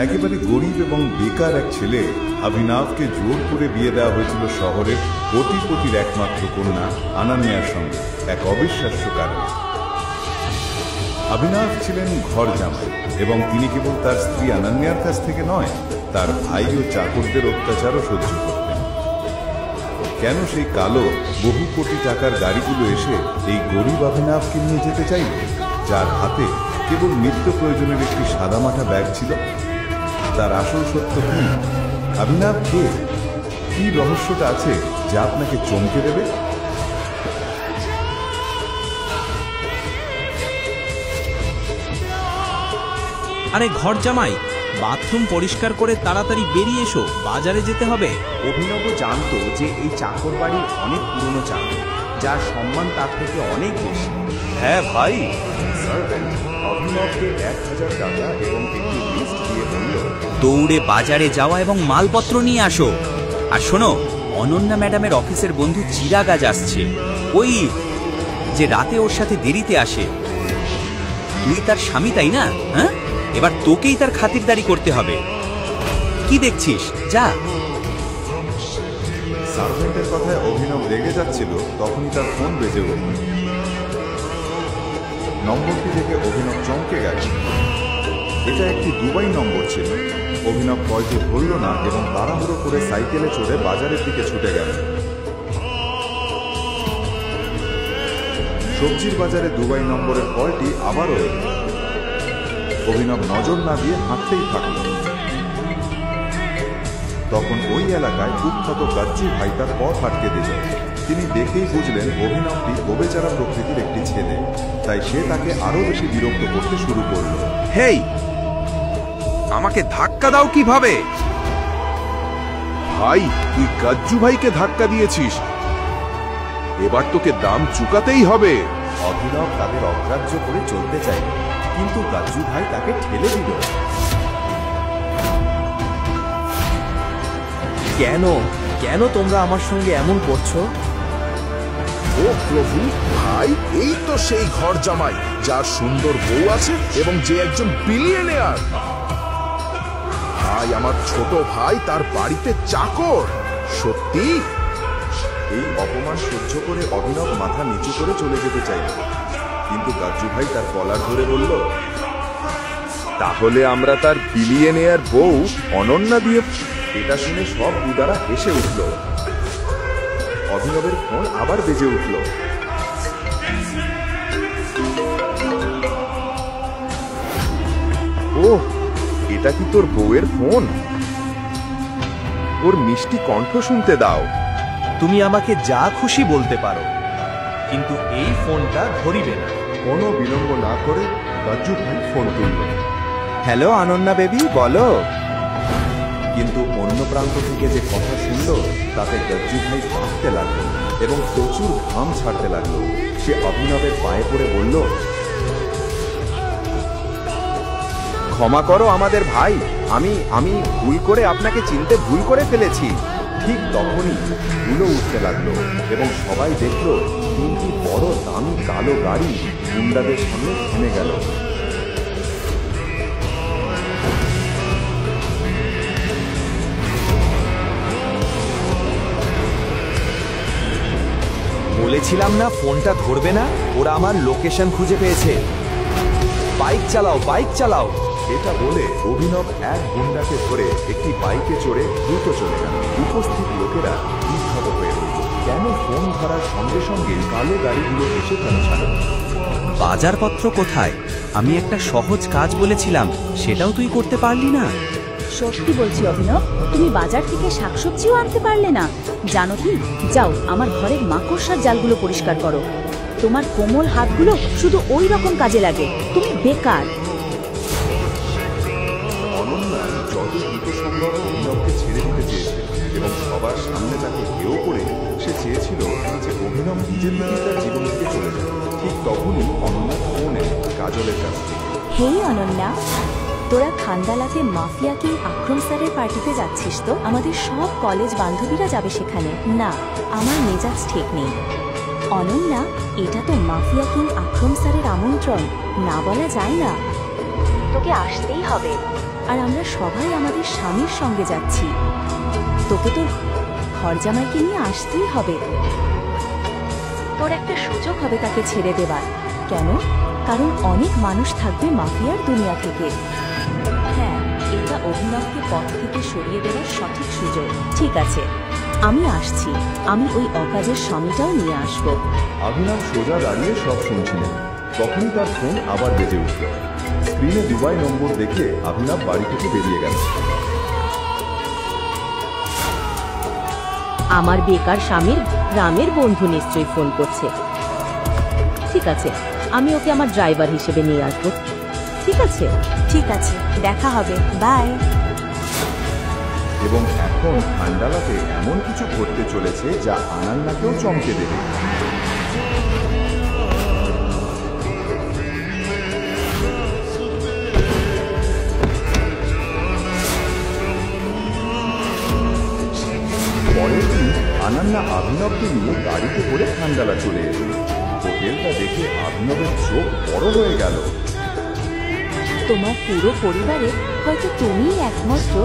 একেবারে গরিব এবং বেকার এক ছেলে অভিনবকে জোর করে বিয়ে দেওয়া হয়েছিল শহরের কোটিপতির একমাত্র কন্যা অনন্যার সঙ্গে এক অবিশ্বাস্য কারণে। অভিনব ছিলেন ঘর জামাই এবং তিনি কেবল তার স্ত্রী অনন্যার কাছ থেকে নয়, তার ভাই ও চাকরদের অত্যাচারও সহ্য করতেন। কেন সেই কালো বহু কোটি টাকার গাড়িগুলো এসে এই গরিব অভিনবকে নিয়ে যেতে চাইল, যার হাতে কেবল নিত্য প্রয়োজনের একটি সাদামাটা ব্যাগ ছিল? তার আসল সত্য কি? অভিনব কে? কি রহস্যটা আছে যা আপনাকে চমকে দেবে? আরে ঘর জামাই, বাথরুম পরিষ্কার করে তাড়াতাড়ি বেরিয়ে এসো, বাজারে যেতে হবে। অভিনব জানতো যে এই চাকর বাড়ির অনেক পুরনো চাকর, যার সম্মান তার থেকে অনেক বেশি। হ্যাঁ ভাই। সার্ভেন্ট অভিনবকে 1000 টাকা এবং একটি লিস্ট দিয়ে বলল, দৌড়ে বাজারে যাওয়া এবং মালপত্র নিয়ে আসো। আর শোনো, অনন্যা ম্যাডামের অফিসের বন্ধু চিরাগ আজ আসছে, ওই যে রাতে ওর সাথে দেরিতে আসে। তুই তার স্বামী, তাই না? হ্যাঁ, এবার তোকেই তার খাতিরদারি করতে হবে। কি দেখছিস, যা। সার্ভেন্টের কথায় অভিনব রেগে যাচ্ছিল, তখনই তার ফোন বেজে উঠল। নম্বরটি দেখে অভিনব চমকে গেল। এটা একটি দুবাই নম্বর ছিল। অভিনব কলটি ধরল না এবং তাড়াহুড়ো করে সাইকেলে চড়ে বাজারের দিকে ছুটে গেল। সবজির বাজারে দুবাই নম্বরের কলটি আবারও এল। অভিনব নজর না দিয়ে হাঁটতেই থাকল। তখন ওই এলাকায় কুখ্যাত গাজ্জু ভাই তার পথ আটকে দিল। তিনি দেখেই বুঝলেন অভিনবটি গোবেচারা প্রকৃতির একটি ছেলে, তাই সে তাকে আরো বেশি বিরক্ত করতে শুরু করল। হেই, আমাকে ধাক্কা দাও কিভাবে? ভাই, তুই গাজ্জু ভাইকে ধাক্কা দিয়েছিস, এবার তোকে দাম চুকাতেই হবে। অভিনব তাদের অগ্রাহ্য করে চলতে চাইল, কিন্তু গাজ্জু ভাই তাকে ঠেলে দিল। কেন কেন তোমরা আমার সঙ্গে এমন করছো? ও প্রভু, ভাই এই তো সেই ঘর জামাই যার সুন্দর বউ আছে এবং যে একজন বিলিয়নিয়ার। ভাই, আমার ছোট ভাই তার বাড়িতে চাকর। সত্যি? এই অপমান সহ্য করে অভিনব মাথা নিচু করে চলে যেতে চাইল, কিন্তু গাজ্জু ভাই তার কলার ধরে বলল, তাহলে আমরা তার বিলিয়নিয়ার বউ অনন্যা দিয়ে। এটা শুনে সব দুদারা হেসে উঠল। অভিনবের ফোন আবার বেজে উঠল। ওহ, এটা কি তোর বউয়ের ফোন? ওর মিষ্টি কণ্ঠ শুনতে দাও। তুমি আমাকে যা খুশি বলতে পারো, কিন্তু এই ফোনটা ধরিবে না। কোনো বিলম্ব না করে গাজ্জু ভাই ফোন তুলল। হ্যালো অনন্যা বেবি, বলো। কিন্তু অন্য প্রান্ত থেকে যে কথা শুনল তাতে গাজ্জু ভাই কাঁপতে লাগলো এবং প্রচুর ঘাম ছাড়তে লাগলো। সে অভিনবের পায়ে পড়ে বলল, ক্ষমা করো আমাদের ভাই, আমি ভুল করে আপনাকে চিনতে ভুল করে ফেলেছি। ঠিক তখনই ধুলো উঠতে লাগলো এবং সবাই দেখল তিনটি বড় দামি কালো গাড়ি গুন্ডাদের সামনে থেমে গেল। বলেছিলাম না ফোনটা ধরবে না? ওরা আমার লোকেশন খুঁজে পেয়েছে। বাইক চালাও, বাইক চালাও। এটা বলে অভিনব এক গুন্ডাকে ধরে একটি বাইকে চড়ে দ্রুত চলে গেল। উপস্থিত লোকেরা বিক্ষত হয়ে রইল। কেন ফোন ধরার সঙ্গে সঙ্গে কালো গাড়িগুলো এসে পৌঁছালো? বাজারপত্র কোথায়? আমি একটা সহজ কাজ বলেছিলাম, সেটাও তুই করতে পারলি না। সত্যি বলছি অভিনব, তুমি বাজার থেকে শাকসবজিও আনতে পারলে না। জানো কি, যাও আমার ঘরের মাকড়সার জালগুলো পরিষ্কার করো। তোমার কোমল হাতগুলো শুধু ওই রকম কাজে লাগে, তুমি বেকার। অনন্যা যত দ্রুত সম্ভব অভিনবকে ছেড়ে দিতে চেয়েছিল এবং সবার সামনে তাকে হেয় করে সে চেয়েছিল যে অভিনব নিজের দিকে তার জীবন থেকে চলে যায়। ঠিক তখনই অনন্যা ফোন এলো কাজলের কাছ থেকে। হেই অনন্যা, তোরা খান্দালাতে মাফিয়া কিং আক্রম স্যারের পার্টিতে যাচ্ছিস তো? আমাদের সব কলেজ বান্ধবীরা যাবে সেখানে। না, আমার মেজাজ ঠিক নেই। অনন্যা, এটা তো মাফিয়া কিং আক্রম স্যারের আমন্ত্রণ, না বলা যায় না। তোকে আসতেই হবে। আর আমরা সবাই আমাদের স্বামীর সঙ্গে যাচ্ছি। তোকে তোর ঘর জামাইকে নিয়ে আসতেই হবে। তোর একটা সুযোগ হবে তাকে ছেড়ে দেবার। কেন? কারণ অনেক মানুষ থাকবে মাফিয়ার দুনিয়া থেকে। হ্যাঁ, এটা অভিনবকে পথ থেকে সরিয়ে দেওয়ার সঠিক সুযোগ। ঠিক আছে, আমি আসছি। আমি ওই অকাজের স্বামীটাও নিয়ে আসব। অভিনব সোজা দাঁড়িয়ে সব শুনছিলেন। তখনই তার ফোন আবার বেজে উঠল। স্ক্রিনে দুবাই নম্বর দেখে অভিনব বাড়ি থেকে বেরিয়ে গেল। আমার বেকার স্বামীর গ্রামের বন্ধু নিশ্চয়ই ফোন করছে। ঠিক আছে, আমি ওকে আমার ড্রাইভার হিসেবে নিয়ে আসবো। ঠিক আছে, ঠিক আছে, দেখা হবে, বাই। এবং এখন খান্ডালাতে এমন কিছু ঘটতে চলেছে যা আনান্নাকেও চমকে দেবে। পরের দিন আনান্না অভিনবকে নিয়ে গাড়িতে করে খান্ডালা চলে এলো। হোটেলটা দেখে অভিনবের চোখ বড় হয়ে গেল। তোমার পুরো পরিবারে হয়তো তুমিই একমাত্র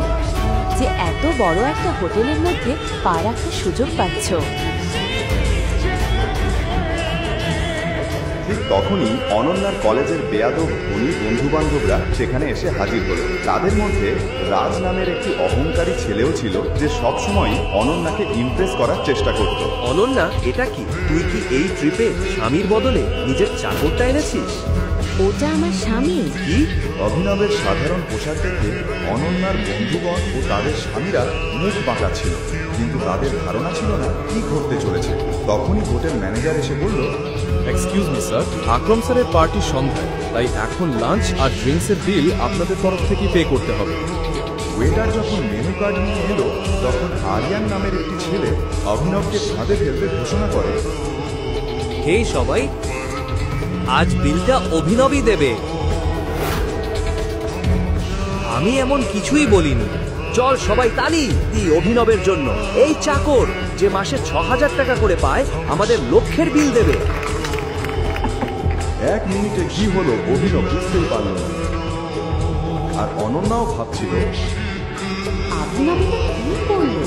যে এত বড় একটা হোটেলের মধ্যে পা রাখার সুযোগ পাচ্ছ। ঠিক তখনই অনন্যার কলেজের বেয়াদব ধনী বন্ধু বান্ধবরা সেখানে এসে হাজির হলো। তাদের মধ্যে রাজ নামের একটি অহংকারী ছেলেও ছিল, যে সবসময় অনন্যাকে ইমপ্রেস করার চেষ্টা করত। অনন্যা, এটা কি তুই কি এই ট্রিপে স্বামীর বদলে নিজের চাকরটা এনেছিস? ওটা আমার স্বামী। কি? অভিনবের সাধারণ পোশাক দেখে অনন্যার বন্ধুগণ ও তাদের স্বামীরা মুখ বাঁকা ছিল, কিন্তু তাদের ধারণা ছিল না কি ঘটতে চলেছে। তখনই হোটেল ম্যানেজার এসে বলল, এক্সকিউজ মি স্যার, আকরম স্যারের পার্টি সন্ধ্যায়, তাই এখন লাঞ্চ আর ড্রিঙ্কসের বিল আপনাদের তরফ থেকে পে করতে হবে। ওয়েটার যখন মেনু কার্ড নিয়ে এলো, তখন আরিয়ান নামের একটি ছেলে অভিনবকে ফাঁদে ফেলতে ঘোষণা করে, হে সবাই, আজ বিলটা অভিনবই দেবে। আমি এমন কিছুই বলিনি। চল সবাই তালি দি অভিনবের জন্য। এই চাকর যে মাসে ৬,০০০ টাকা করে পায়, আমাদের লক্ষের বিল দেবে। 1 মিনিটে কি হলো অভিনব বুঝতেই পারল না। আর অনন্যাও ভাবছিল, অভিনবটা কি করলো?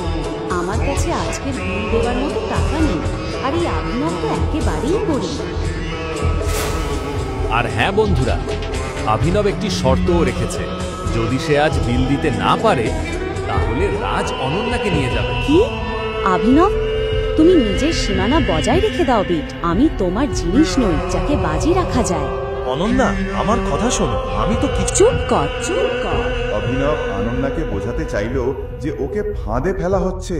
আমার কাছে আজকের বিল দেওয়ার মতো টাকা নেই, আর এই অভিনব তো একেবারেই করি। আর হ্যাঁ বন্ধুরা, অভিনব একটি শর্তও রেখেছে। যদি সে আজ বিল দিতে না পারে, তাহলে রাজ অনন্যাকে নিয়ে যাবে। কি? অভিনব, তুমি নিজের সীমানা বজায় রেখে দাও বিট। আমি তোমার জিনিস নই যাকে বাজি রাখা যায়। অনন্যা, আমার কথা শোনো, আমি তো কিছু। চুপ কর, চুপ কর। অভিনব অনন্যাকে বোঝাতে চাইল যে ওকে ফাঁদে ফেলা হচ্ছে।